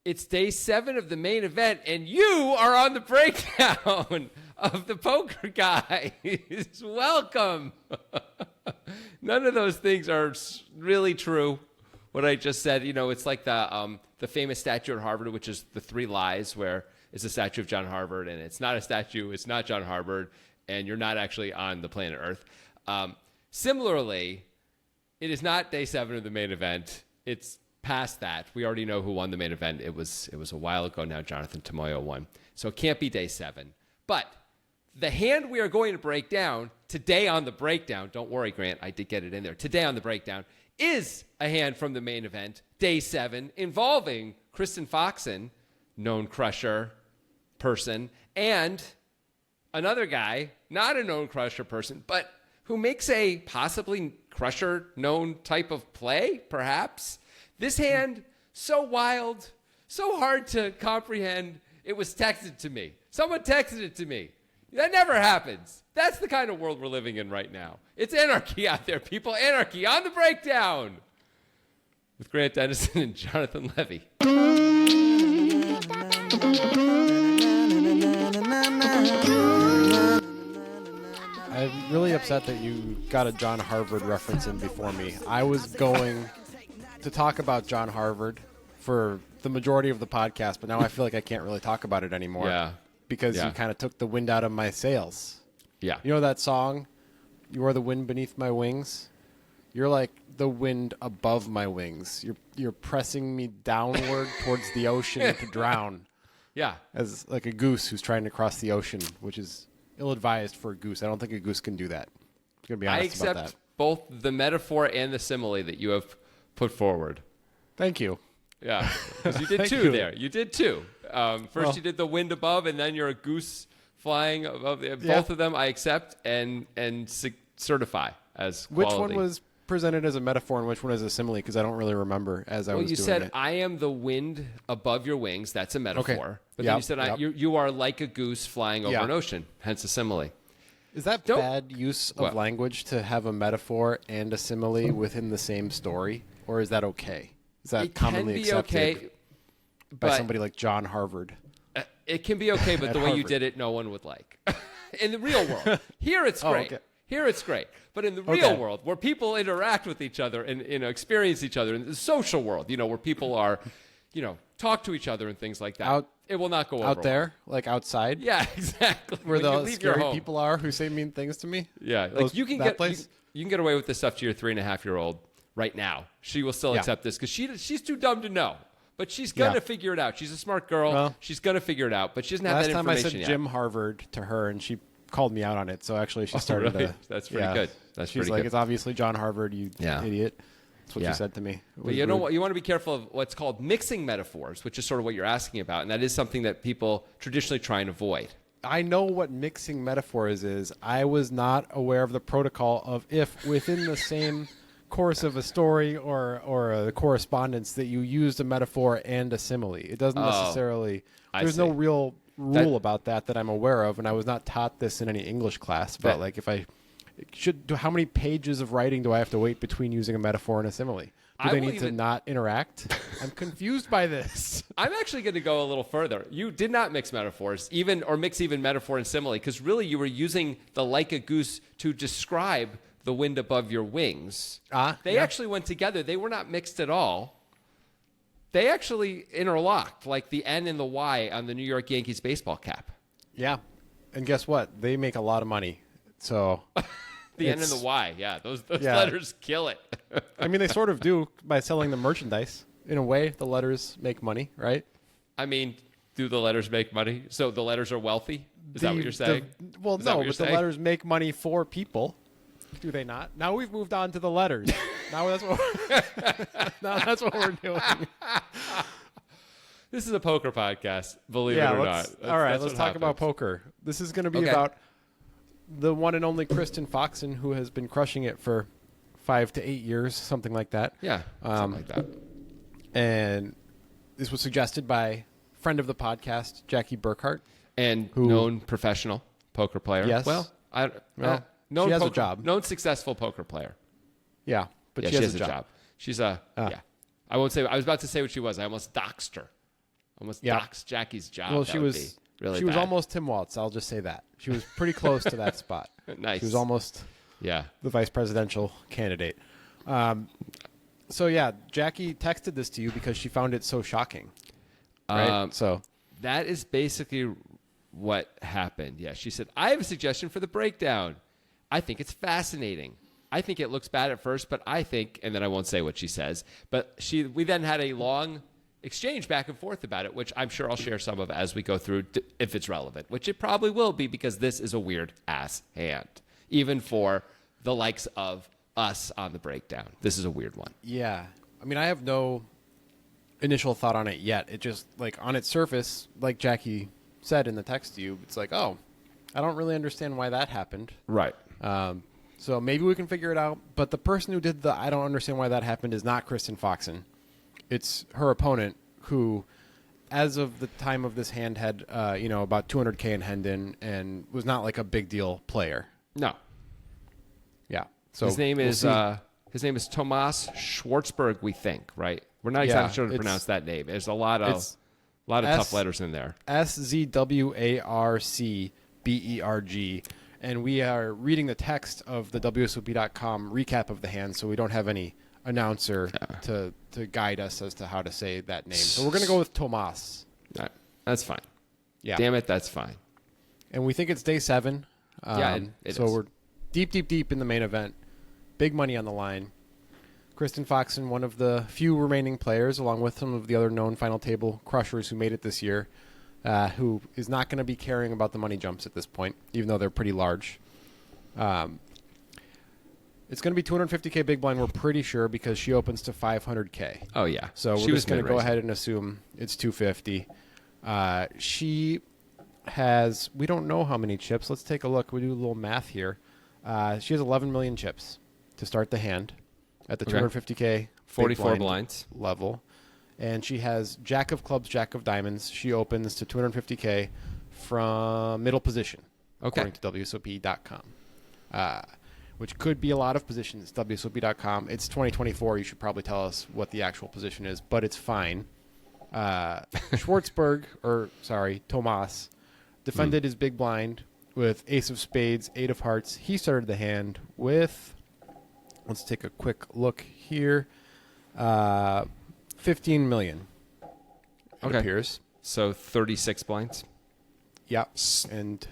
It's day 7 of the main event, and you are on the breakdown of the poker guys. Welcome. None of those things are really true. What I just said, it's like the famous statue at Harvard, which is the 3 lies, where it's a statue of John Harvard, and it's not a statue, it's not John Harvard, and you're not actually on the planet Earth. Similarly, it is not day 7 of the main event. It's past that. We already know who won the main event. It was a while ago now. Jonathan Tomoyo won. So it can't be day 7. But the hand we are going to break down today on the breakdown, don't worry, Grant, I did get it in there. Today on the breakdown is a hand from the main event, day 7, involving Kristen Foxen, known crusher person, and another guy, not a known crusher person, but who makes a possibly crusher known type of play, perhaps. This hand, so wild, so hard to comprehend, it was texted to me. Someone texted it to me. That never happens. That's the kind of world we're living in right now. It's anarchy out there, people. Anarchy on the breakdown with Grant Dennison and Jonathan Levy. I'm really upset that you got a John Harvard reference in before me. I was going to talk about John Harvard for the majority of the podcast, but now I feel like I can't really talk about it anymore. Yeah. Because you kind of took the wind out of my sails. Yeah. You know that song, You Are the Wind Beneath My Wings? You're like the wind above my wings. You're pressing me downward towards the ocean to drown. Yeah. As like a goose who's trying to cross the ocean, which is ill-advised for a goose. I don't think a goose can do that. I'm going to be honest about that. I accept both the metaphor and the simile that you have put forward. Thank you. Yeah, because you did two there. You did two. First you did the wind above, and then you're a goose flying above. Both of them I accept and certify as quality. Which one was presented as a metaphor and which one is a simile? Because I don't really remember as I was doing it. Well, you said, I am the wind above your wings. That's a metaphor. Okay. But then you said, you are like a goose flying over an ocean, hence a simile. Is that bad use of language to have a metaphor and a simile within the same story? Or is that okay? Is that commonly accepted by somebody like John Harvard? It can be okay, but the way you did it, no one would like. In the real world. Here it's great. Okay. Here it's great. But in the real world, where people interact with each other and experience each other, in the social world, where people are, talk to each other and things like that, it will not go over out there, like outside. Yeah, exactly. Where the scary people are who say mean things to me. Yeah, like you can get away with this stuff to your 3.5-year-old right now. She will still accept this because she's too dumb to know. But she's going to figure it out. She's a smart girl. Well, she's going to figure it out. But she doesn't have that information yet. Last time I said Jim Harvard to her, and she called me out on it. So actually she started to... That's pretty good. She's like, it's obviously John Harvard, you idiot. That's what she said to me. But you know what? You want to be careful of what's called mixing metaphors, which is sort of what you're asking about. And that is something that people traditionally try and avoid. I know what mixing metaphors is. I was not aware of the protocol of if within the same... course of a story or a correspondence that you used a metaphor and a simile. It doesn't necessarily... There's no real rule about that I'm aware of, and I was not taught this in any English class. But like if I should... How many pages of writing do I have to wait between using a metaphor and a simile? Do they need to not interact? I'm confused by this. I'm actually going to go a little further. You did not mix metaphors, or mix even metaphor and simile, because really you were using the like a goose to describe the wind above your wings. They actually went together. They were not mixed at all. They actually interlocked, like the N and the Y on the New York Yankees baseball cap. Yeah. And guess what? They make a lot of money. So the N and the Y, those letters kill it. I mean, they sort of do by selling the merchandise. In a way, the letters make money, right? I mean, do the letters make money? So the letters are wealthy? Is that what you're saying? No, but the letters make money for people. Do they not? Now we've moved on to the letters. Now that's what we're doing. This is a poker podcast, believe it or not. All right, let's talk about poker. This is going to be about the one and only Kristen Foxen, who has been crushing it for 5 to 8 years, something like that. Yeah, something like that. And this was suggested by friend of the podcast, Jackie Burkhart. And known professional poker player. Yes. She has a job. Known successful poker player. Yeah, but she has a job. She's I won't say. I was about to say what she was. I almost doxed her. Almost Yeah. docks Jackie's job. Well, That she would was be really she was bad. almost Tim Waltz. I'll just say that she was pretty close to that spot. Nice. She was almost Yeah. the vice presidential candidate. So yeah, Jackie texted this to you because she found it so shocking. Right. So That is basically what happened. Yeah, she said, I have a suggestion for the breakdown. I think it's fascinating. I think it looks bad at first, but I think, and then I won't say what she says, but we then had a long exchange back and forth about it, which I'm sure I'll share some of as we go through if it's relevant, which it probably will be because this is a weird ass hand, even for the likes of us on the breakdown. This is a weird one. yeah, I mean, I have no initial thought on it yet. It just like on its surface, like Jackie said in the text to you, it's like, oh, I don't really understand why that happened. Right. So maybe we can figure it out. But the person who did the I don't understand why that happened is not Kristen Foxen. It's her opponent who, as of the time of this hand, had about 200K in Hendon and was not like a big deal player. No. Yeah. So His name we'll is Tomas Schwartzberg, we think, right? We're not exactly sure to pronounce that name. There's a lot of tough letters in there. SZWARCBERG. And we are reading the text of the WSOP.com recap of the hand, so we don't have any announcer to guide us as to how to say that name. So we're going to go with Tomas. All right. That's fine. Yeah. Damn it, that's fine. And we think it's day 7. Yeah, it so is. we're deep in the main event. Big money on the line. Kristen Foxen, one of the few remaining players, along with some of the other known final table crushers who made it this year, who is not going to be caring about the money jumps at this point, even though they're pretty large. It's going to be 250K big blind, we're pretty sure, because she opens to 500K. Oh, yeah. So we're just going to go ahead and assume it's 250. She has, we don't know how many chips. Let's take a look. We do a little math here. She has 11 million chips to start the hand at the 250K 44 blinds level. And she has Jack of clubs, Jack of diamonds. She opens to 250K from middle position, according to WSOP.com, which could be a lot of positions. WSOP.com. It's 2024. You should probably tell us what the actual position is, but it's fine. Tomas defended his big blind with ace of spades, 8 of hearts. He started the hand with, let's take a quick look here, 15 million, it appears. So 36 blinds? Yep. And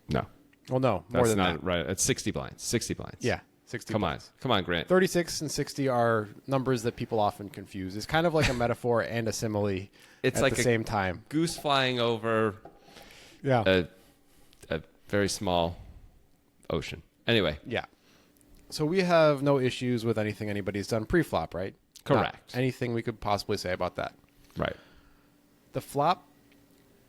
No. well, no, more than that. Right. It's 60 blinds. 60 blinds. Yeah, 60 Come blinds. on. Come on, Grant. 36 and 60 are numbers that people often confuse. It's kind of like a metaphor and a simile It's at like the same time. Goose flying over Yeah. a very small ocean. Anyway. Yeah. So we have no issues with anything anybody's done pre-flop, right? Correct. Not anything we could possibly say about that. Right. The flop,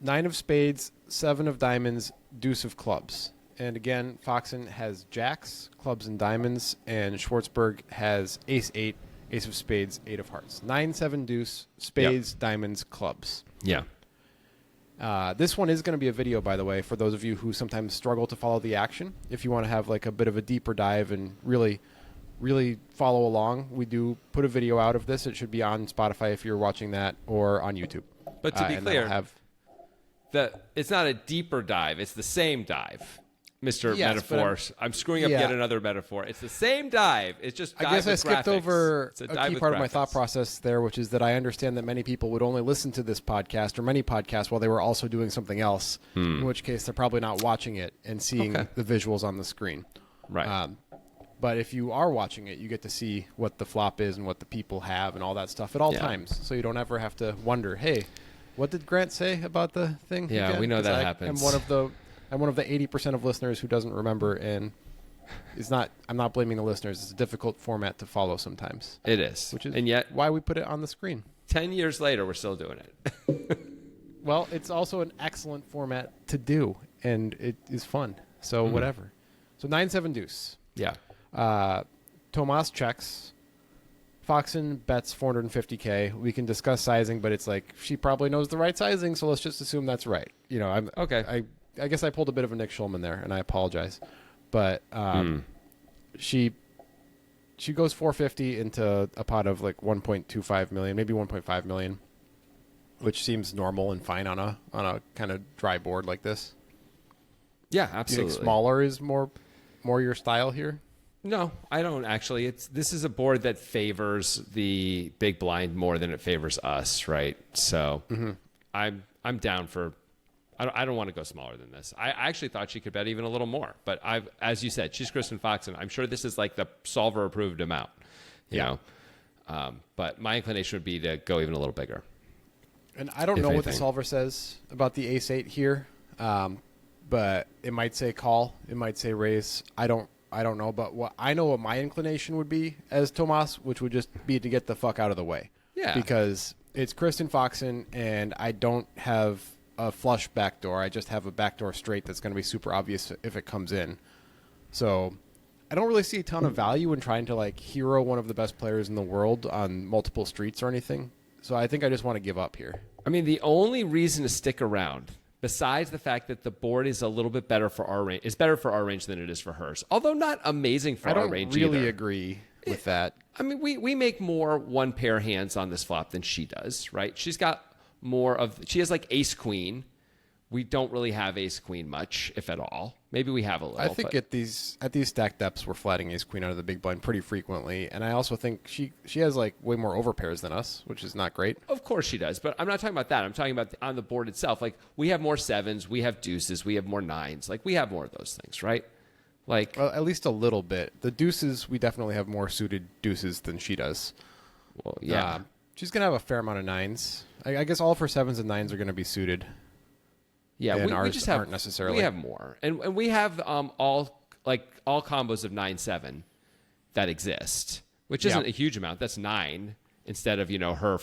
9 of spades, 7 of diamonds, deuce of clubs. And again, Foxen has jacks, clubs, and diamonds, and Schwartzberg has ace 8, ace of spades, 8 of hearts. 9, 7, deuce, spades, diamonds, clubs. Yeah. This one is going to be a video, by the way, for those of you who sometimes struggle to follow the action. If you want to have like a bit of a deeper dive and really follow along, we do put a video out of this. It should be on Spotify if you're watching that, or on YouTube. But to be and clear, it's not a deeper dive. It's the same dive, Mr. Yes, Metaphor. I'm screwing up yet another metaphor. It's the same dive. It's just dive I guess with I skipped graphics. over It's a dive key with part of my graphics. thought process there, which is that I understand that many people would only listen to this podcast or many podcasts while they were also doing something else, in which case they're probably not watching it and seeing the visuals on the screen. Right. But if you are watching it, you get to see what the flop is and what the people have and all that stuff at all times. So you don't ever have to wonder, hey, what did Grant say about the thing? Yeah, again? we know 'Cause that I happens. I'm one of the 80% of listeners who doesn't remember, and I'm not blaming the listeners. It's a difficult format to follow sometimes. It is. Which is and yet, why we put it on the screen. 10 years later, we're still doing it. Well, it's also an excellent format to do, and it is fun. So whatever. So 9-7 deuce. Yeah. Tomas checks. Foxen bets 450K. We can discuss sizing, but it's like she probably knows the right sizing, so let's just assume that's right. You know, I'm Okay. I guess I pulled a bit of a Nick Schulman there, and I apologize. But she goes 450 into a pot of like 1.25 million, maybe 1.5 million. which seems normal and fine on a kind of dry board like this. Yeah, Do you absolutely. think smaller is more your style here? No, I don't actually. This is a board that favors the big blind more than it favors us, right? So I'm down for. I don't want to go smaller than this. I actually thought she could bet even a little more, but as you said, she's Kristen Foxen. I'm sure this is like the solver approved amount, you know. But my inclination would be to go even a little bigger. And I don't know what the solver says about the ace-8 here, but it might say call, it might say raise. I don't know, but I know what my inclination would be as Tomas, which would just be to get the fuck out of the way. Yeah. Because it's Kristen Foxen, and I don't have a flush backdoor. I just have a backdoor straight that's going to be super obvious if it comes in. So I don't really see a ton of value in trying to like hero one of the best players in the world on multiple streets or anything. So I think I just want to give up here. I mean, the only reason to stick around, besides the fact that the board is a little bit better for our range, is better for our range than it is for hers. Although not amazing for our range either. I don't really agree with that. I mean, we make more one pair hands on this flop than she does, right? She's got more of, she has like ace queen. We don't really have ace queen much, if at all. Maybe we have a little. I think at these stack depths, we're flatting ace queen out of the big blind pretty frequently, and I also think she has like way more overpairs than us, which is not great. Of course she does, but I'm not talking about that. I'm talking about on the board itself. Like we have more sevens, we have deuces, we have more nines. Like we have more of those things, right? Like well, at least a little bit. The deuces, we definitely have more suited deuces than she does. Well, yeah, she's gonna have a fair amount of nines. I guess all of her sevens and nines are gonna be suited. Yeah, and we just have aren't necessarily. We have more, and we have all combos of 9-7 that exist, which isn't a huge amount. That's 9 instead of her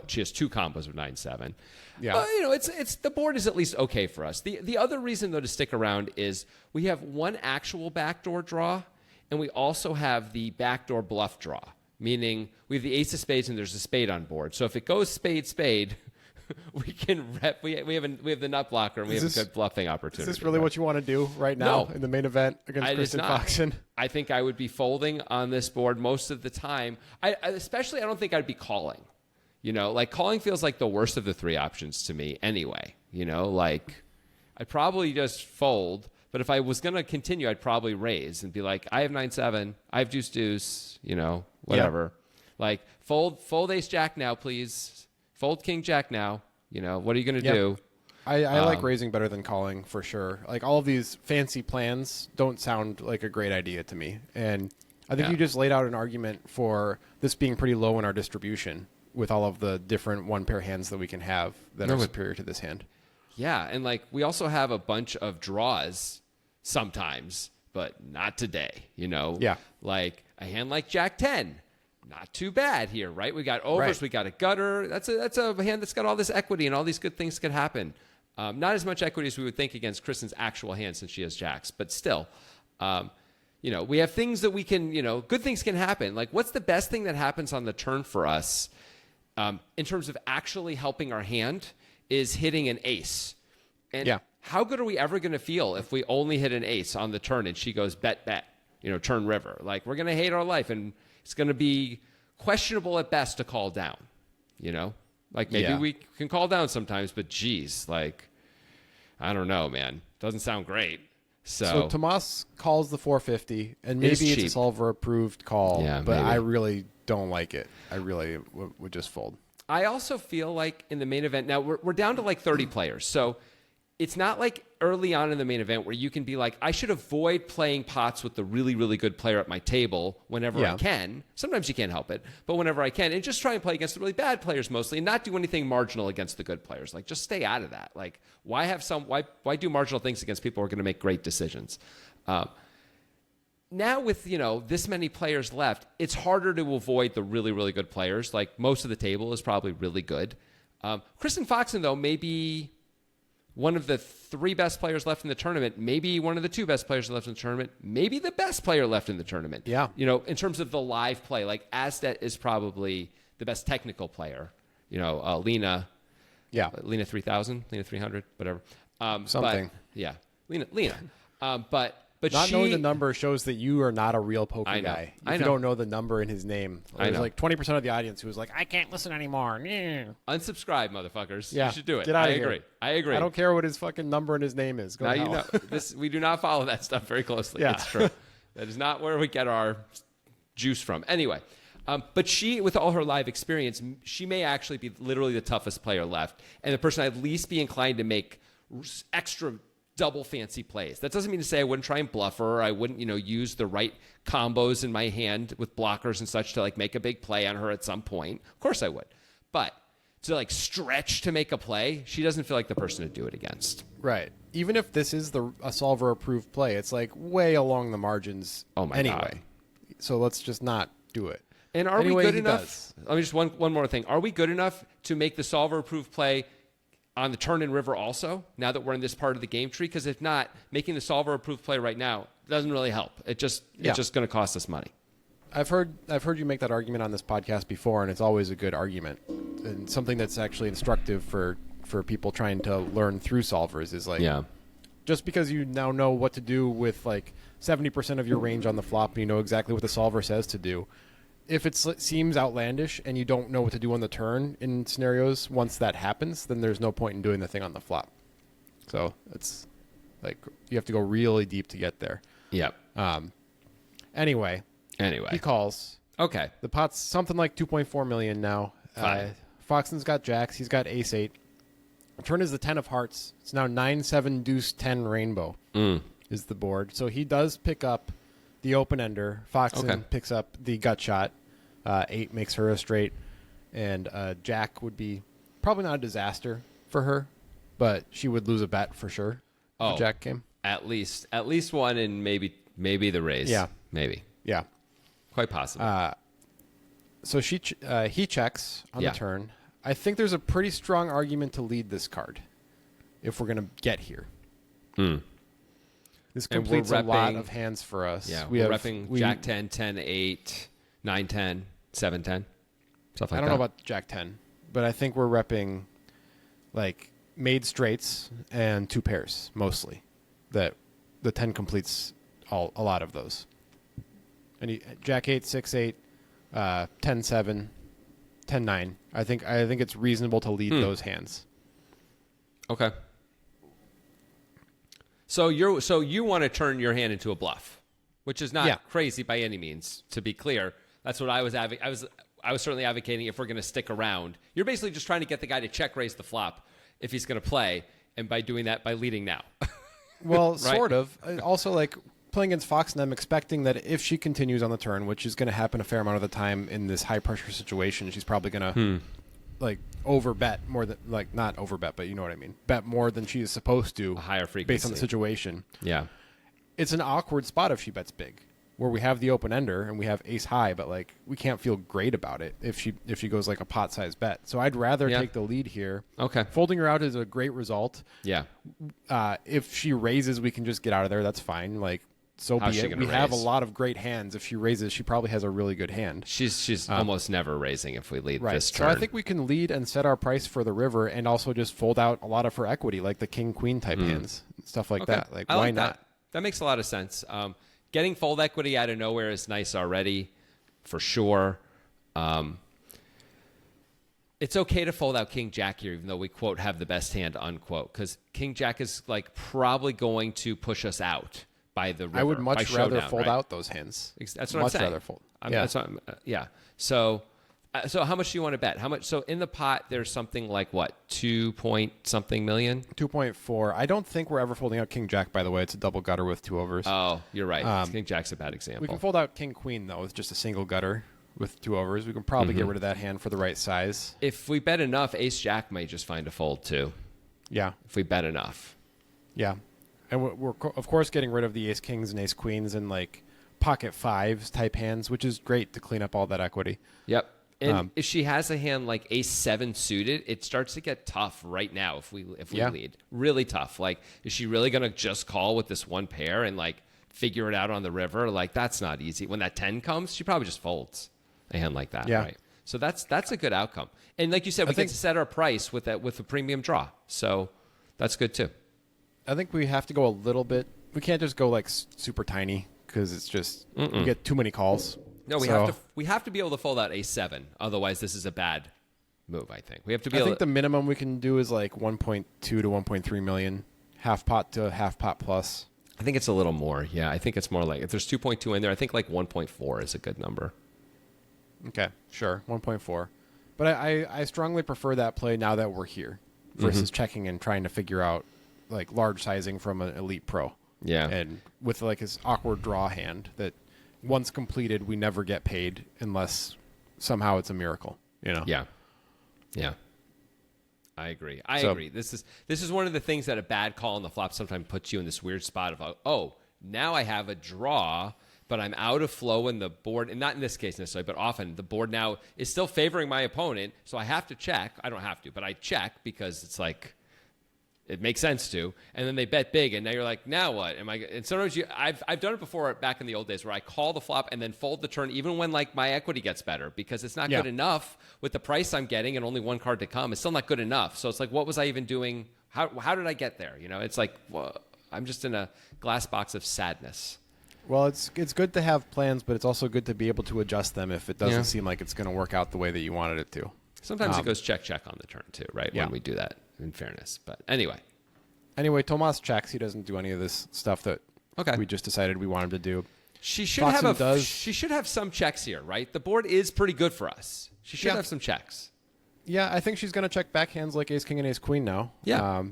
she has 2 combos of 9-7. Yeah, it's the board is at least okay for us. The other reason though to stick around is we have one actual backdoor draw, and we also have the backdoor bluff draw, meaning we have the ace of spades and there's a spade on board. So if it goes spade. We can rep. We have the nut blocker, and we have a good bluffing opportunity. Is this really what you want to do right now in the main event against Kristen Foxen? I think I would be folding on this board most of the time. I don't think I'd be calling. Like calling feels like the worst of the 3 options to me anyway. Like I'd probably just fold. But if I was going to continue, I'd probably raise and be like, I have 9-7, I have deuce, whatever. Yeah. Like fold ace jack now, please. Fold king jack now. What are you going to do? I like raising better than calling for sure. Like all of these fancy plans don't sound like a great idea to me. And I think you just laid out an argument for this being pretty low in our distribution with all of the different one pair hands that we can have that are superior to this hand. Yeah, and like we also have a bunch of draws sometimes, but not today. Yeah. Like a hand like jack 10. Not too bad here, right? We got overs, we got a gutter. That's a hand that's got all this equity and all these good things could happen. Not as much equity as we would think against Kristen's actual hand since she has jacks, but still, we have things that we can, good things can happen. Like what's the best thing that happens on the turn for us in terms of actually helping our hand is hitting an ace. And how good are we ever going to feel if we only hit an ace on the turn and she goes bet, turn river? Like we're going to hate our life and it's going to be questionable at best to call down, Like maybe we can call down sometimes, but geez, like, I don't know, man. Doesn't sound great. So Tomas calls the 450, and maybe it's a solver approved call, but maybe. I really don't like it. I really would just fold. I also feel like in the main event, now we're down to like 30 players. So it's not like early on in the main event where you can be like, I should avoid playing pots with the really, really good player at my table whenever I can. Sometimes you can't help it, but whenever I can, and just try and play against the really bad players mostly and not do anything marginal against the good players. Like just stay out of that. Like why do marginal things against people who are going to make great decisions? Now with, this many players left, it's harder to avoid the really, really good players. Like most of the table is probably really good. Kristen Foxen, though, may be one of the 3 best players left in the tournament, maybe one of the 2 best players left in the tournament, maybe the best player left in the tournament. Yeah. In terms of the live play, like Azdet is probably the best technical player. Lena. Yeah. Lena 3000, Lena 300, whatever. Something. But, yeah. Lena. But But not knowing the number shows that you are not a real poker I know. guy. I If you know. don't know the number in his name. There's like 20% of the audience who was like, I can't listen anymore. Unsubscribe, motherfuckers. Yeah, You should do it. get out I of here. agree. I agree. I don't care what his fucking number in his name is. Go Now to you hell. know this. We do not follow that stuff very closely. Yeah. It's true. That is not where we get our juice from. Anyway, but she, with all her live experience, she may actually be literally the toughest player left, and the person I'd least be inclined to make extra double fancy plays. That doesn't mean to say I wouldn't try and bluff her. Or I wouldn't, use the right combos in my hand with blockers and such to like make a big play on her at some point. Of course I would. But to like stretch to make a play, she doesn't feel like the person to do it against. Right. Even if this is a solver approved play, it's like way along the margins. Oh my anyway. God. So let's just not do it. And are Anyway, we good he enough? does. Let me just one more thing. Are we good enough to make the solver approved play on the turn and river also, now that we're in this part of the game tree? Because if not, making the solver approved play right now doesn't really help. It's just going to cost us money. I've heard you make that argument on this podcast before, and it's always a good argument, and something that's actually instructive for people trying to learn through solvers is like, just because you now know what to do with like 70% of your range on the flop, and you know exactly what the solver says to do. If it seems outlandish and you don't know what to do on the turn in scenarios, once that happens, then there's no point in doing the thing on the flop. So it's like you have to go really deep to get there. Yep. Anyway, he calls. Okay. The pot's something like 2.4 million now. Foxen's got jacks. He's got ace 8. The turn is the 10 of hearts. It's now 9-7 deuce 10 rainbow is the board. So he does pick up the open ender. Foxen picks up the gut shot. 8 makes her a straight, and jack would be probably not a disaster for her, but she would lose a bet for sure. If jack came at least one, and maybe the raise. Yeah, maybe. Yeah, quite possible. So he checks on the turn. I think there's a pretty strong argument to lead this card if we're gonna get here. This completes a lot of hands for us. Yeah, we're repping Jack 10, 10, 8, 9, 10, 7, 10, stuff like that. I don't know about Jack 10, but I think we're repping like made straights and 2 pairs mostly. That the 10 completes a lot of those. And Jack 8, 6, 8, 10, 7, 10, 9. I think it's reasonable to lead those hands. Okay. So you want to turn your hand into a bluff, which is not crazy by any means. To be clear, that's what I was I was certainly advocating. If we're going to stick around, you're basically just trying to get the guy to check raise the flop if he's going to play, and by doing that, by leading now. Well, right? Sort of. Also, like playing against Foxen, I'm expecting that if she continues on the turn, which is going to happen a fair amount of the time in this high pressure situation, she's probably going to like overbet more than not overbet, but you know what I mean. Bet more than she is supposed to, a higher frequency based on the situation. Yeah, it's an awkward spot if she bets big, where we have the open ender and we have ace high, but like we can't feel great about it if she goes like a pot size bet. So I'd rather take the lead here. Okay, folding her out is a great result. Yeah, if she raises, we can just get out of there. That's fine. Like. So be it. We have a lot of great hands. If she raises, she probably has a really good hand. She's almost never raising if we lead this turn. So I think we can lead and set our price for the river and also just fold out a lot of her equity, like the king-queen type hands, stuff like that. Like, why not? That makes a lot of sense. Getting fold equity out of nowhere is nice already, for sure. It's okay to fold out King Jack here, even though we, quote, have the best hand, unquote, because King Jack is like probably going to push us out. By the river, I would much rather showdown, fold out those hands. That's what I'm saying. Much rather fold. Yeah. So how much do you want to bet? How much? So in the pot, there's something like what, 2 point something million? 2.4. I don't think we're ever folding out King Jack. By the way, it's a double gutter with 2 overs. Oh, you're right. King Jack's a bad example. We can fold out King Queen though with just a single gutter with 2 overs. We can probably get rid of that hand for the right size. If we bet enough, Ace Jack might just find a fold too. Yeah. If we bet enough. Yeah. And we're of course getting rid of the ace kings and ace queens and like pocket fives type hands, which is great to clean up all that equity. Yep. And if she has a hand like ace 7 suited, it starts to get tough right now if we lead. Really tough. Like, is she really going to just call with this one pair and like figure it out on the river? Like, that's not easy. When that 10 comes, she probably just folds a hand like that. Yeah. Right. So that's a good outcome. And like you said, we get to set our price with a premium draw. So that's good too. I think we have to go a little bit we can't just go like super tiny because it's just we get too many calls. No, we have to be able to fold out a7. Otherwise, this is a bad move. I think we have to be. I think the minimum we can do is like 1.2 to 1.3 million, half pot to half pot plus. I think it's a little more. Yeah, I think it's more like if there's 2.2 in there, I think like 1.4 is a good number. Okay, sure, 1.4. But I strongly prefer that play now that we're here versus checking and trying to figure out like large sizing from an elite pro. Yeah, and with like his awkward draw hand that once completed we never get paid unless somehow it's a miracle. You know. Yeah. Yeah. I agree. I agree. This is one of the things that a bad call on the flop sometimes puts you in this weird spot of, oh, now I have a draw, but I'm out of flow in the board. And not in this case necessarily, but often the board now is still favoring my opponent. So I have to check. I don't have to, but I check because it's like, it makes sense to. And then they bet big, and now you're like, now what? And sometimes I've done it before back in the old days where I call the flop and then fold the turn even when like my equity gets better because it's not good enough with the price I'm getting and only one card to come. It's still not good enough. So it's like, what was I even doing? How did I get there? You know, it's like, well, I'm just in a glass box of sadness. Well, it's good to have plans, but it's also good to be able to adjust them if it doesn't seem like it's going to work out the way that you wanted it to. Sometimes it goes check on the turn too, right? When we do that, in fairness. But anyway, Tomas checks. He doesn't do any of this stuff that we just decided we want him to do. She should have some checks here, right? The board is pretty good for us. She should have some checks. Yeah, I think she's going to check back hands like ace, king, and ace, queen now. Yeah.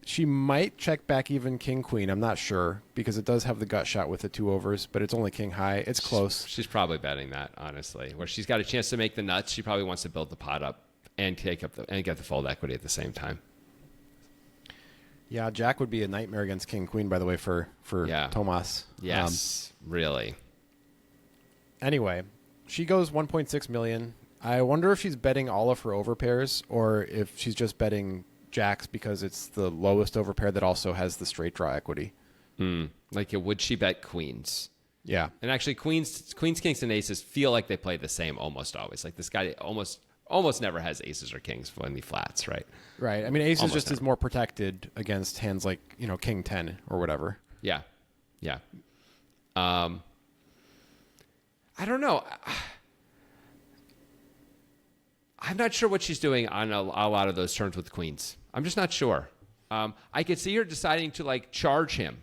She might check back even king, queen. I'm not sure because it does have the gut shot with the 2 overs, but it's only king high. It's close. She's probably betting that, honestly. Where she's got a chance to make the nuts, she probably wants to build the pot up and get the fold equity at the same time. Yeah, Jack would be a nightmare against king, queen, by the way, for Tomas. Yes, really. Anyway, she goes 1.6 million. I wonder if she's betting all of her overpairs or if she's just betting jacks because it's the lowest overpair that also has the straight draw equity. Like, would she bet queens? Yeah. And actually, queens, kings, and aces feel like they play the same almost always. Like, this guy almost never has aces or kings when he flats, right? Right. I mean, aces just is more protected against hands like, king 10 or whatever. Yeah. Yeah. I don't know. I'm not sure what she's doing on a lot of those turns with queens. I'm just not sure. I could see her deciding to like charge him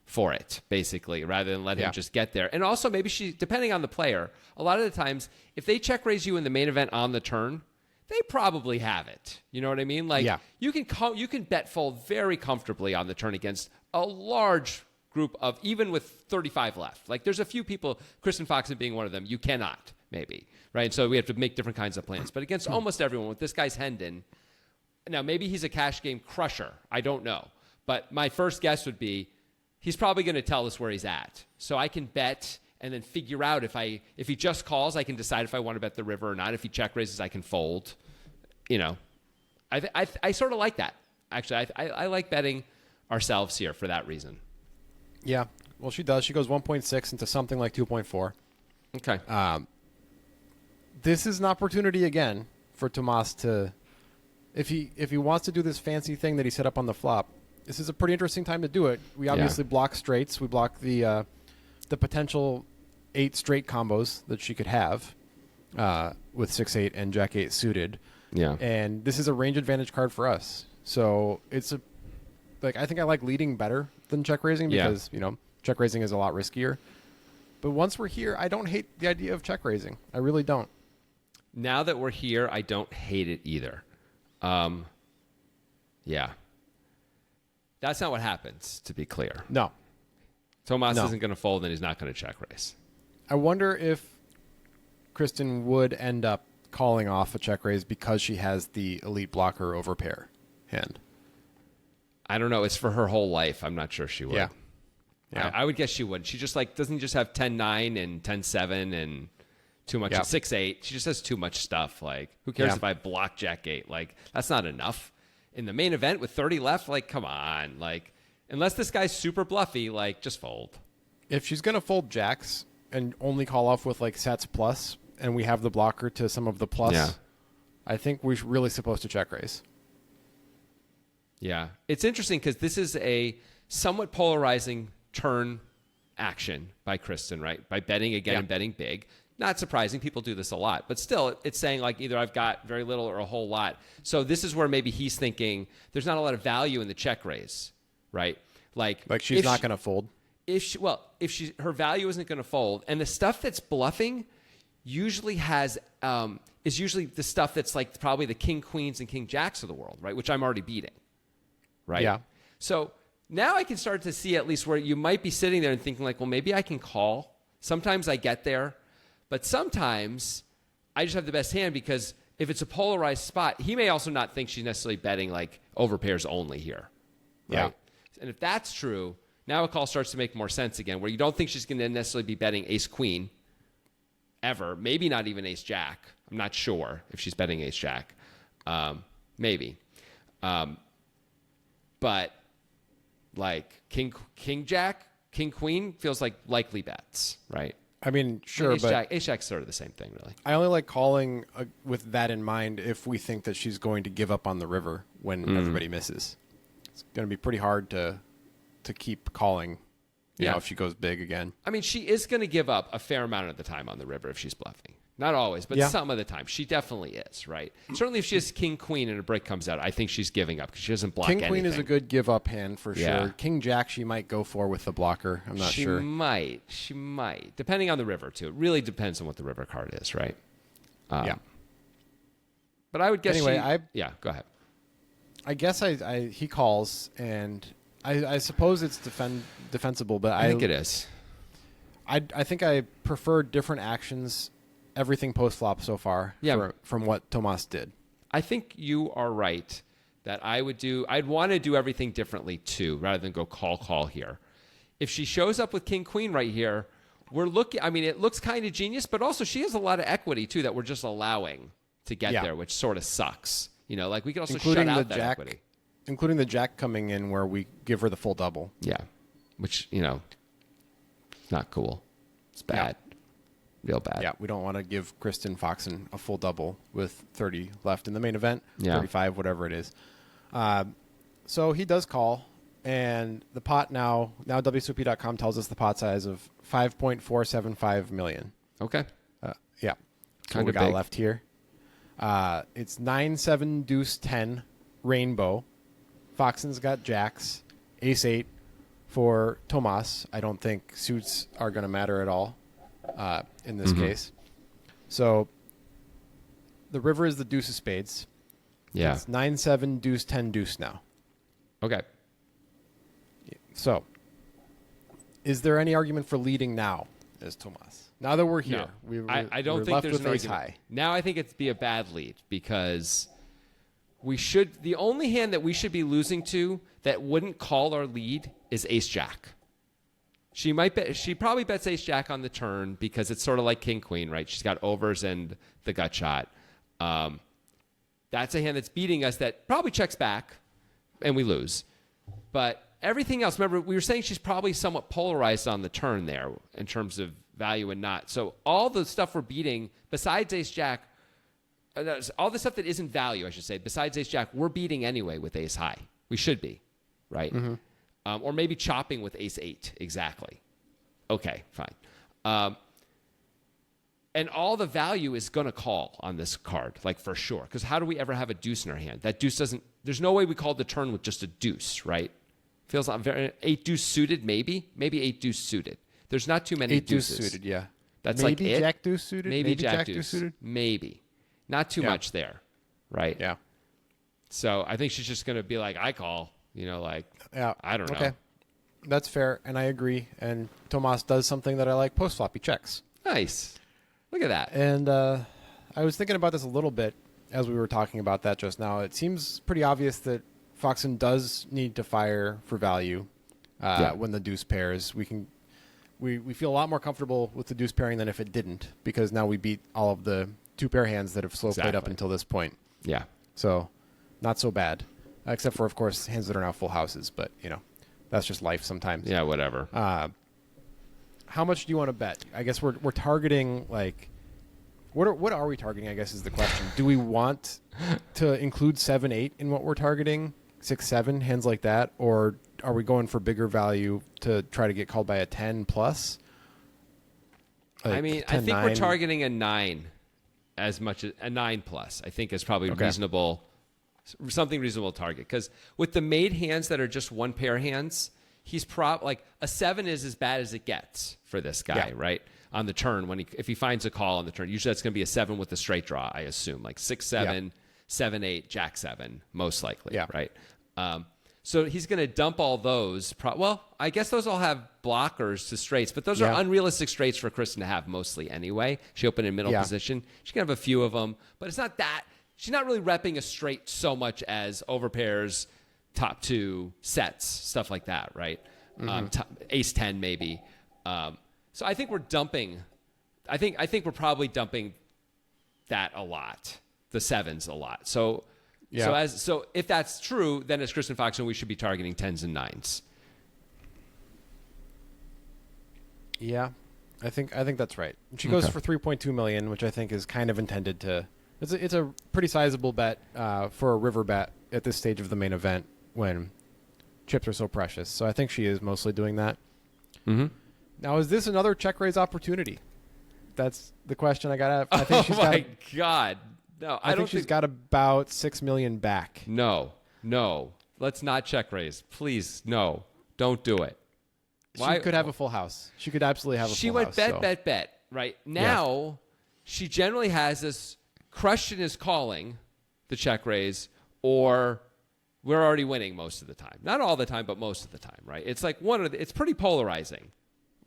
for it, basically, rather than let him just get there. And also maybe she, depending on the player, a lot of the times, if they check raise you in the main event on the turn, they probably have it. You know what I mean? Like you can bet fold very comfortably on the turn against a large group of, even with 35 left. Like there's a few people, Kristen Foxen being one of them, you cannot, maybe. Right? So we have to make different kinds of plans. But against almost everyone, with this guy's Hendon, now maybe he's a cash game crusher. I don't know. But my first guess would be he's probably going to tell us where he's at. So I can bet and then figure out if he just calls, I can decide if I want to bet the river or not. If he check raises, I can fold. I sort of like that. Actually, I like betting ourselves here for that reason. Yeah. Well, she does. She goes 1.6 into something like 2.4. Okay. This is an opportunity again for Tomas to, if he wants to do this fancy thing that he set up on the flop, this is a pretty interesting time to do it. We obviously block straights. We block the potential 8 straight combos that she could have with 6-8 and Jack-8 suited. Yeah. And this is a range advantage card for us. So it's I think I like leading better than check raising because, check raising is a lot riskier. But once we're here, I don't hate the idea of check raising. I really don't. Now that we're here, I don't hate it either. Yeah. That's not what happens, to be clear. No. Tomas isn't going to fold, and he's not going to check raise. I wonder if Kristen would end up calling off a check raise because she has the elite blocker over pair hand. I don't know. It's for her whole life. I'm not sure she would. Yeah. I would guess she would. She just doesn't just have 10-9 and 10-7 and too much 6-8. She just has too much stuff. Like, who cares if I block Jack-8? Like, that's not enough. In the main event with 30 left, like, come on. Like, unless this guy's super bluffy, like, just fold. If she's going to fold jacks and only call off with, like, sets plus, and we have the blocker to some of the plus, I think we're really supposed to check raise. Yeah. It's interesting because this is a somewhat polarizing turn action by Kristen, right? By betting again and betting big. Not surprising. People do this a lot. But still, it's saying like either I've got very little or a whole lot. So this is where maybe he's thinking there's not a lot of value in the check raise, right? Like she's not going to fold. If her value isn't going to fold, and the stuff that's bluffing usually is usually the stuff that's like probably the king queens and king jacks of the world, right? Which I'm already beating, right? Yeah. So now I can start to see at least where you might be sitting there and thinking like, well, maybe I can call. Sometimes I get there, but sometimes I just have the best hand because if it's a polarized spot, he may also not think she's necessarily betting like over pairs only here, right? Yeah. And if that's true, now a call starts to make more sense again, where you don't think she's going to necessarily be betting ace queen ever, maybe not even ace jack. I'm not sure if she's betting ace jack, maybe, but like king jack, king queen feels like likely bets, right? I mean, sure, Ace jack's sort of the same thing, really. I only like calling with that in mind if we think that she's going to give up on the river when everybody misses. It's going to be pretty hard to keep calling, you know, if she goes big again. I mean, she is going to give up a fair amount of the time on the river if she's bluffing. Not always, but some of the time. She definitely is, right? Certainly if she has king queen and a brick comes out, I think she's giving up because she doesn't block anything. King queen is a good give up hand for sure. King jack she might go for with the blocker. I'm not sure. She might. Depending on the river, too. It really depends on what the river card is, right? Yeah. But I would guess anyway, go ahead. I guess he calls, and I suppose it's defensible, but I think it is. I think I prefer different actions, everything post-flop so far from what Tomas did. I think you are right that I'd want to do everything differently too, rather than go call here. If she shows up with king queen right here, it looks kind of genius, but also she has a lot of equity too that we're just allowing to get there, which sort of sucks. You know, like we could also shut out that equity. Including the jack coming in where we give her the full double. Yeah, which, not cool. It's bad. Real bad. Yeah, we don't want to give Kristen Foxen a full double with 30 left in the main event, 35, whatever it is. So he does call, and the pot now WSOP.com tells us the pot size of 5.475 million. Okay. Yeah. So Kind we of got big. left here. It's 9-7 deuce 10 rainbow. Foxen's got jacks, ace 8 for Tomas. I don't think suits are going to matter at all in this case. So the river is the deuce of spades. Yeah. It's 9-7 deuce 10 deuce now. Okay. So is there any argument for leading now as Tomas? Now that we're here, No. I don't we're think left there's with an ace argument. high. Now I think it'd be a bad lead because the only hand that we should be losing to that wouldn't call our lead is ace jack. She probably bets ace jack on the turn because it's sort of like king queen, right? She's got overs and the gut shot. That's a hand that's beating us that probably checks back and we lose. But everything else, remember, we were saying she's probably somewhat polarized on the turn there in terms of value and not. So all the stuff we're beating besides ace jack, all the stuff that isn't value, I should say, besides ace jack, we're beating anyway with ace high. We should be, right? Or maybe chopping with ace 8, exactly. Okay, fine. And all the value is going to call on this card, like for sure. Because how do we ever have a deuce in our hand? That deuce doesn't, there's no way we call the turn with just a deuce, right? Feels like 8 deuce suited, maybe 8 deuce suited. There's not too many 8 deuce deuces. suited, yeah. That's maybe like it. Jack deuce suited. Maybe jack deuce suited. Maybe. Not too much there, right? Yeah. So I think she's just going to be like, I call, I don't know. Okay. That's fair, and I agree. And Tomas does something that I like post-floppy checks. Nice. Look at that. And I was thinking about this a little bit as we were talking about that just now. It seems pretty obvious that Foxen does need to fire for value when the deuce pairs. We feel a lot more comfortable with the deuce pairing than if it didn't, because now we beat all of the two-pair hands that have slow played up until this point. Yeah. So not so bad, except for, of course, hands that are now full houses. But, that's just life sometimes. Yeah, whatever. How much do you want to bet? I guess we're targeting, like, what are we targeting, I guess, is the question. Do we want to include 7-8 in what we're targeting? 6-7, hands like that? Or are we going for bigger value to try to get called by a 10 plus? I mean, 10, I think 9? we're targeting a 9 as much as a 9 plus. I think is probably reasonable, something reasonable to target. Because with the made hands that are just one pair hands, he's like a 7 is as bad as it gets for this guy, right? On the turn, if he finds a call on the turn, usually that's going to be a 7 with a straight draw, I assume, like 6-7, 7-8, Jack 7, most likely, right? So he's going to dump all those. Well, I guess those all have blockers to straights, but those are unrealistic straights for Kristen to have mostly anyway. She opened in middle position. She can have a few of them, but it's not that. She's not really repping a straight so much as overpairs, top 2 sets, stuff like that, right? Ace 10 maybe. So I think we're dumping. I think we're probably dumping that a lot. The 7s a lot. So if that's true, then as Kristen Foxen, we should be targeting 10s and 9s. Yeah, I think that's right. She goes for $3.2 million, which I think is kind of intended to. It's a pretty sizable bet for a river bet at this stage of the main event when chips are so precious. So I think she is mostly doing that. Mm-hmm. Now, is this another check raise opportunity? That's the question I got. I think she's got. God. No, I don't think she's got about $6 million back. No. Let's not check raise. Please, no. Don't do it. She could have a full house. She could absolutely have a full house. She went bet. Right now, she generally has this question is calling the check raise, or we're already winning most of the time. Not all the time, but most of the time, right? It's like it's pretty polarizing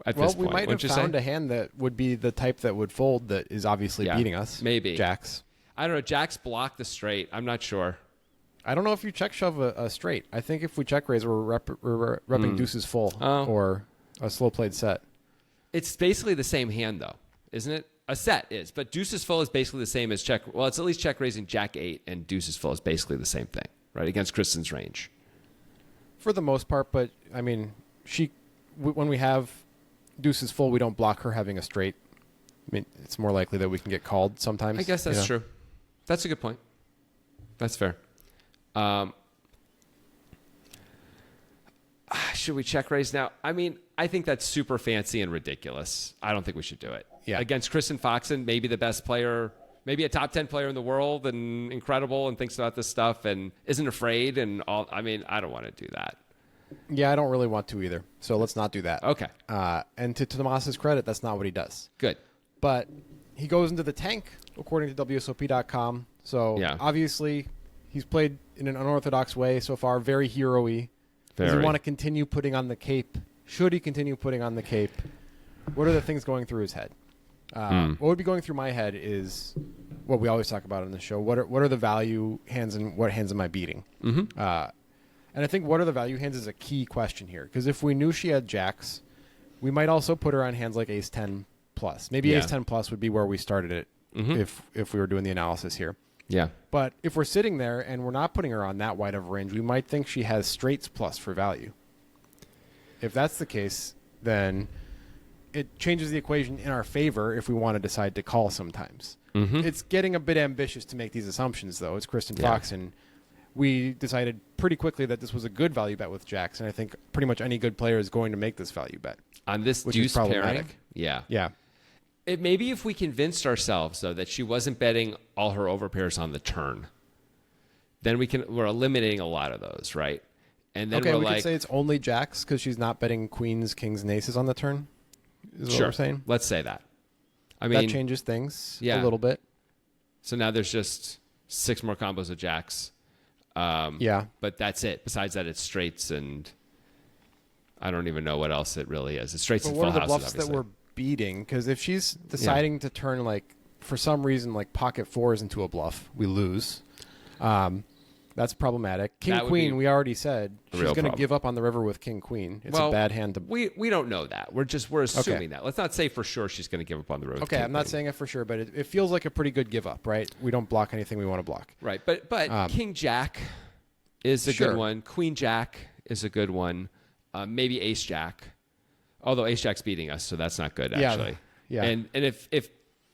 at this point. We might have found a hand that would be the type that would fold that is obviously beating us. Maybe. Jacks. I don't know. Jacks block the straight. I'm not sure. I don't know if you check shove a straight. I think if we check raise, we're repping deuces full or a slow played set. It's basically the same hand, though, isn't it? A set is, but deuces full is basically the same as check. Well, it's at least check raising Jack 8, and deuces full is basically the same thing, right? Against Kristen's range. For the most part, but I mean, when we have deuces full, we don't block her having a straight. I mean, it's more likely that we can get called sometimes. I guess that's true. That's a good point. That's fair. Should we check raise now? I mean, I think that's super fancy and ridiculous. I don't think we should do it. Yeah. Against Kristen Foxen, maybe the best player, maybe a top 10 player in the world and incredible and thinks about this stuff and isn't afraid and all. I mean, I don't want to do that. Yeah, I don't really want to either. So let's not do that. Okay. And to Tomas's credit, that's not what he does. Good. But he goes into the tank, according to WSOP.com. So obviously he's played in an unorthodox way so far, very hero-y. Does he want to continue putting on the cape? Should he continue putting on the cape? What are the things going through his head? What would be going through my head is what we always talk about on the show. What are the value hands and what hands am I beating? Mm-hmm. And I think what are the value hands is a key question here. Because if we knew she had jacks, we might also put her on hands like ace 10 plus. Maybe ace 10 plus would be where we started it if we were doing the analysis here. Yeah. But if we're sitting there and we're not putting her on that wide of a range, we might think she has straights plus for value. If that's the case, then it changes the equation in our favor if we want to decide to call sometimes. Mm-hmm. It's getting a bit ambitious to make these assumptions, though. It's Kristen Foxen. We decided pretty quickly that this was a good value bet with jacks, and I think pretty much any good player is going to make this value bet. On this deuce pairing? Yeah. Maybe if we convinced ourselves, though, that she wasn't betting all her overpairs on the turn, then we're eliminating a lot of those, right? And then we could say it's only jacks because she's not betting queens, kings, and aces on the turn. Is what we're saying? Let's say that. I mean, that changes things a little bit. So now there's just 6 more combos of jacks. But that's it. Besides that, it's straights, and I don't even know what else it really is. It's straights and full houses. What are the bluffs that we're beating? Because if she's deciding to turn, like, for some reason, like pocket fours into a bluff, we lose. That's problematic. King Queen, we already said she's going to give up on the river with King Queen. It's a bad hand to. We don't know that. We're assuming that. Let's not say for sure she's going to give up on the river. Okay, I'm not saying it for sure, but it feels like a pretty good give up, right? We don't block anything we want to block. Right, but King Jack is a good one. Queen Jack is a good one. Maybe Ace Jack, although Ace Jack's beating us, so that's not good actually. Yeah. And if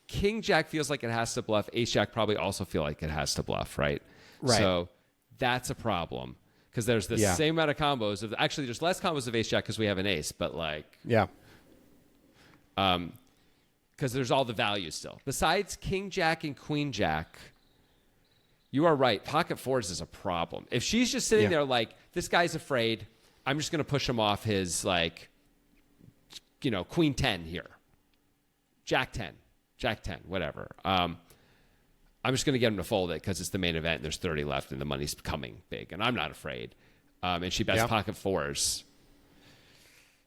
King Jack feels like it has to bluff, Ace Jack probably also feel like it has to bluff, right? Right. So that's a problem because there's the same amount of combos of actually there's less combos of ace jack because we have an ace, but like because there's all the value still. Besides king jack and queen jack, you are right. Pocket fours is a problem. If she's just sitting there like this guy's afraid, I'm just going to push him off his like, you know, queen 10 here, jack 10, whatever. I'm just going to get him to fold it because it's the main event and there's 30 left and the money's coming big and I'm not afraid. And she bets pocket fours.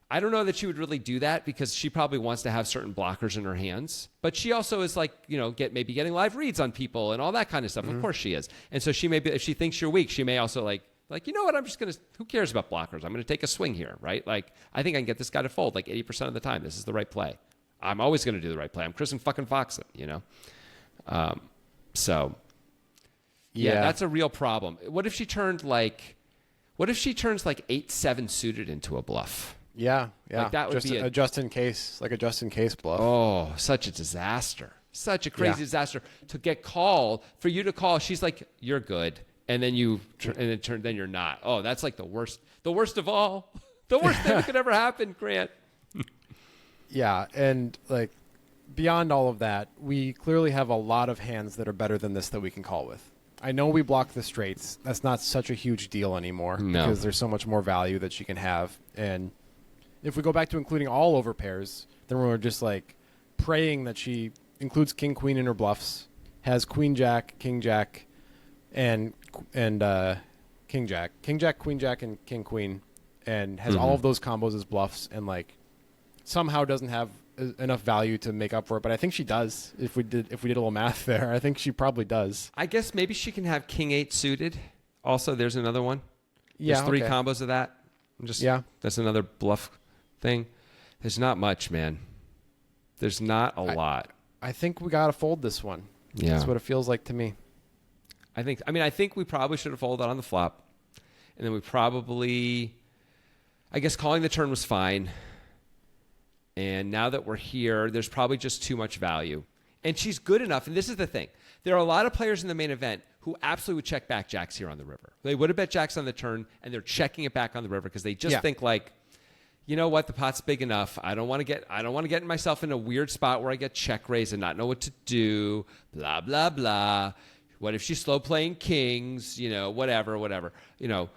I don't know that she would really do that because she probably wants to have certain blockers in her hands. But she also is like, you know, maybe getting live reads on people and all that kind of stuff. Of course she is. And so she may be, if she thinks you're weak, she may also like, you know what, I'm just going to, who cares about blockers? I'm going to take a swing here, right? Like, I think I can get this guy to fold like 80% of the time. This is the right play. I'm always going to do the right play. I'm Kristen fucking Foxen, you know? So, yeah, that's a real problem. What if she turns like 8-7 suited into a bluff? Yeah. Like that would just be a just in case, like a just in case bluff. Oh, such a disaster. Such a crazy disaster to get called, for you to call. She's like, you're good. And then then you're not. Oh, that's like the worst of all. The worst thing that could ever happen, Grant. Yeah. And like, beyond all of that, we clearly have a lot of hands that are better than this that we can call with. I know we block the straights. That's not such a huge deal anymore because there's so much more value that she can have. And if we go back to including all over pairs, then we're just like praying that she includes king queen in her bluffs, has queen jack, king jack, and king jack, queen jack, and king queen, and has all of those combos as bluffs, and like somehow doesn't have enough value to make up for it. But I think she does. If we did a little math there, I think she probably does. I guess maybe she can have king 8 suited. Also, there's another one. Yeah, there's 3 combos of that. That's another bluff thing. There's not much, man. There's not a lot. I think we gotta fold this one. Yeah, that's what it feels like to me. I think we probably should have folded on the flop, and then we probably, I guess, calling the turn was fine. And now that we're here, there's probably just too much value. And she's good enough. And this is the thing. There are a lot of players in the main event who absolutely would check back jacks here on the river. They would have bet jacks on the turn, and they're checking it back on the river because they just think like, you know what, the pot's big enough. I don't want to get myself in a weird spot where I get check raised and not know what to do. Blah blah blah. What if she's slow playing kings? You know, whatever. You know.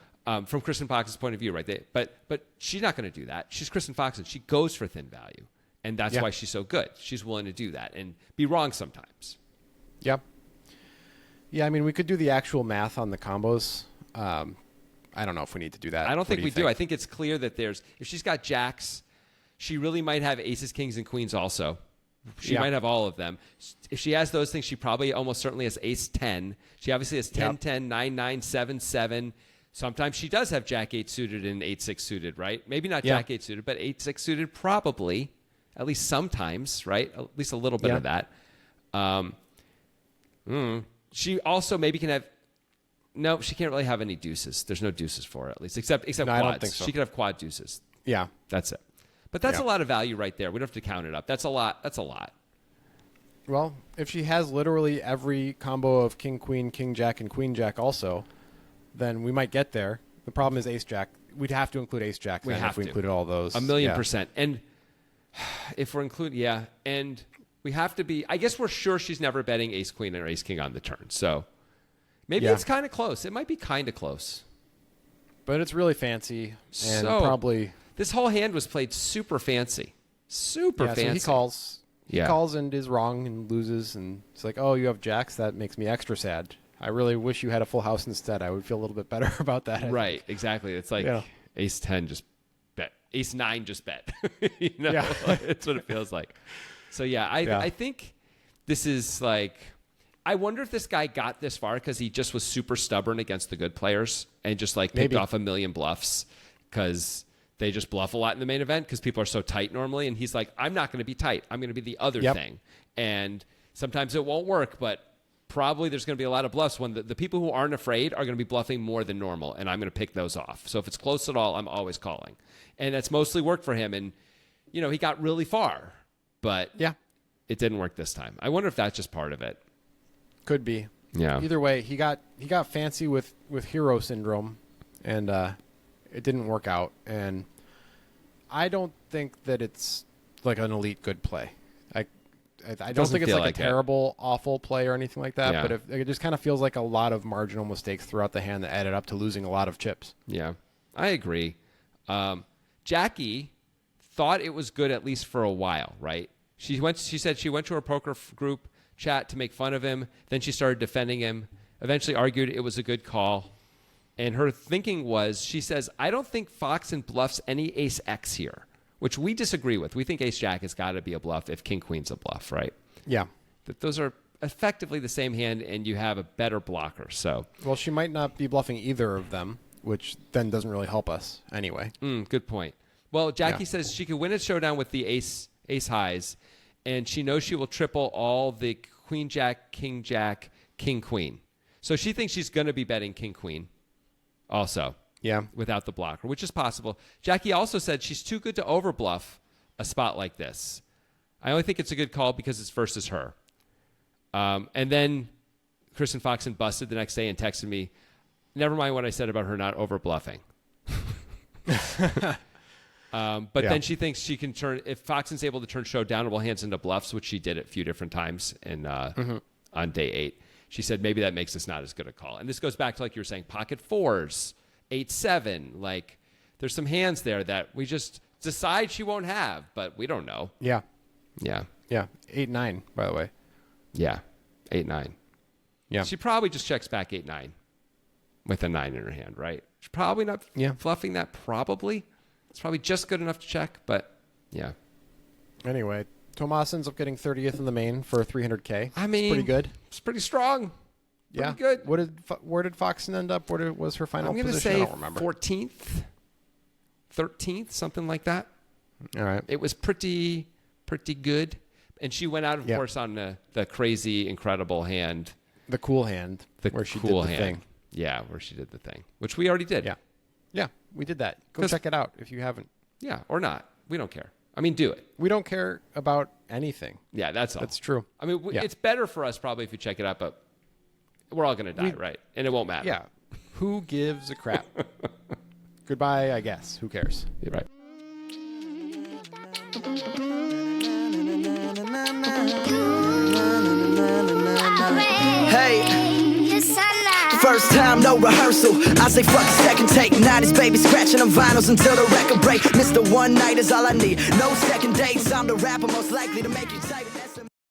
From Kristen Foxen's point of view, right? But she's not going to do that. She's Kristen Foxen. She goes for thin value, and that's why she's so good. She's willing to do that and be wrong sometimes. Yep. Yeah, I mean, we could do the actual math on the combos. I don't know if we need to do that. I don't think we do. I think it's clear that if she's got jacks, she really might have aces, kings, and queens also. She might have all of them. If she has those things, she probably almost certainly has ace 10. She obviously has 10, 10, 9, 9, 7, 7. Sometimes she does have jack 8 suited and 8, 6 suited, right? Maybe not jack 8 suited, but 8, 6 suited probably, at least sometimes, right? At least a little bit of that. She also maybe can have, no, she can't really have any deuces. There's no deuces for her, at least, except quads. I don't think so. She could have quad deuces. Yeah. That's it. But that's a lot of value right there. We don't have to count it up. That's a lot. Well, if she has literally every combo of king, queen, king, jack, and queen, jack also, then we might get there. The problem is ace jack. We'd have to include ace jack then if we included all those. 1,000,000%. And if we're including, and we have to be, I guess we're sure she's never betting ace queen or ace king on the turn. So maybe it's kind of close. It might be kind of close. But it's really fancy. And so probably. This whole hand was played super fancy. Super fancy. So he calls. He calls and is wrong and loses. And it's like, oh, you have jacks? That makes me extra sad. I really wish you had a full house instead. I would feel a little bit better about that. Right, exactly. It's like ace 10 just bet. Ace 9 just bet. You know, it's what it feels like. So, I think this is like, I wonder if this guy got this far because he just was super stubborn against the good players and just like picked off 1,000,000 bluffs because they just bluff a lot in the main event because people are so tight normally. And he's like, I'm not going to be tight. I'm going to be the other thing. And sometimes it won't work, but probably there's going to be a lot of bluffs when the people who aren't afraid are going to be bluffing more than normal, and I'm going to pick those off. So if it's close at all, I'm always calling. And that's mostly worked for him. And, you know, he got really far, but it didn't work this time. I wonder if that's just part of it. Could be. Yeah. Either way, he got fancy with hero syndrome, and it didn't work out. And I don't think that it's like an elite good play. I don't think it's like a terrible, awful play or anything like that. Yeah. But it just kind of feels like a lot of marginal mistakes throughout the hand that added up to losing a lot of chips. Yeah, I agree. Jackie thought it was good at least for a while, right? She said she went to her poker group chat to make fun of him. Then she started defending him. Eventually argued it was a good call. And her thinking was, she says, I don't think Foxen bluffs any ace X here, which we disagree with. We think ace jack has got to be a bluff if king queen's a bluff, right? Yeah. That those are effectively the same hand, and you have a better blocker. So, well, she might not be bluffing either of them, which then doesn't really help us anyway. Good point. Well, Jackie says she could win a showdown with the ace highs, and she knows she will triple all the queen jack, king queen. So she thinks she's going to be betting king queen also. Yeah. Without the blocker, which is possible. Jackie also said she's too good to overbluff a spot like this. I only think it's a good call because it's versus her. And then Kristen Foxen busted the next day and texted me, never mind what I said about her not overbluffing. But then she thinks she can turn, if Foxen's able to turn showdownable hands into bluffs, which she did a few different times on day 8, she said maybe that makes this not as good a call. And this goes back to, like you were saying, pocket fours, 8-7. Like, there's some hands there that we just decide she won't have, but we don't know. Yeah. Yeah. Yeah. 8-9, by the way. Yeah. 8-9. Yeah. She probably just checks back 8-9 with a 9 in her hand, right? She's probably not fluffing that, probably. It's probably just good enough to check, but yeah. Anyway, Tomas ends up getting 30th in the main for 300K. I mean, it's pretty good. It's pretty strong. Yeah. Pretty good. Where did Foxen end up? Where was her final position? I'm going to say 14th, 13th, something like that. All right. It was pretty good. And she went out, of course, on the crazy, incredible hand. The cool hand. Where she did the thing. Yeah, where she did the thing, which we already did. Yeah. Yeah, we did that. Go check it out if you haven't. Yeah, or not. We don't care. I mean, do it. We don't care about anything. Yeah, that's all. That's true. I mean, it's better for us probably if you check it out, but we're all going to die, right? And it won't matter. Yeah. Who gives a crap? Goodbye, I guess. Who cares? You're right. Hey. First time, no rehearsal. I say fuck a second take. 90s baby scratching on vinyls until the record break. Mr. One Night is all I need. No second dates. I'm the rapper most likely to make you take.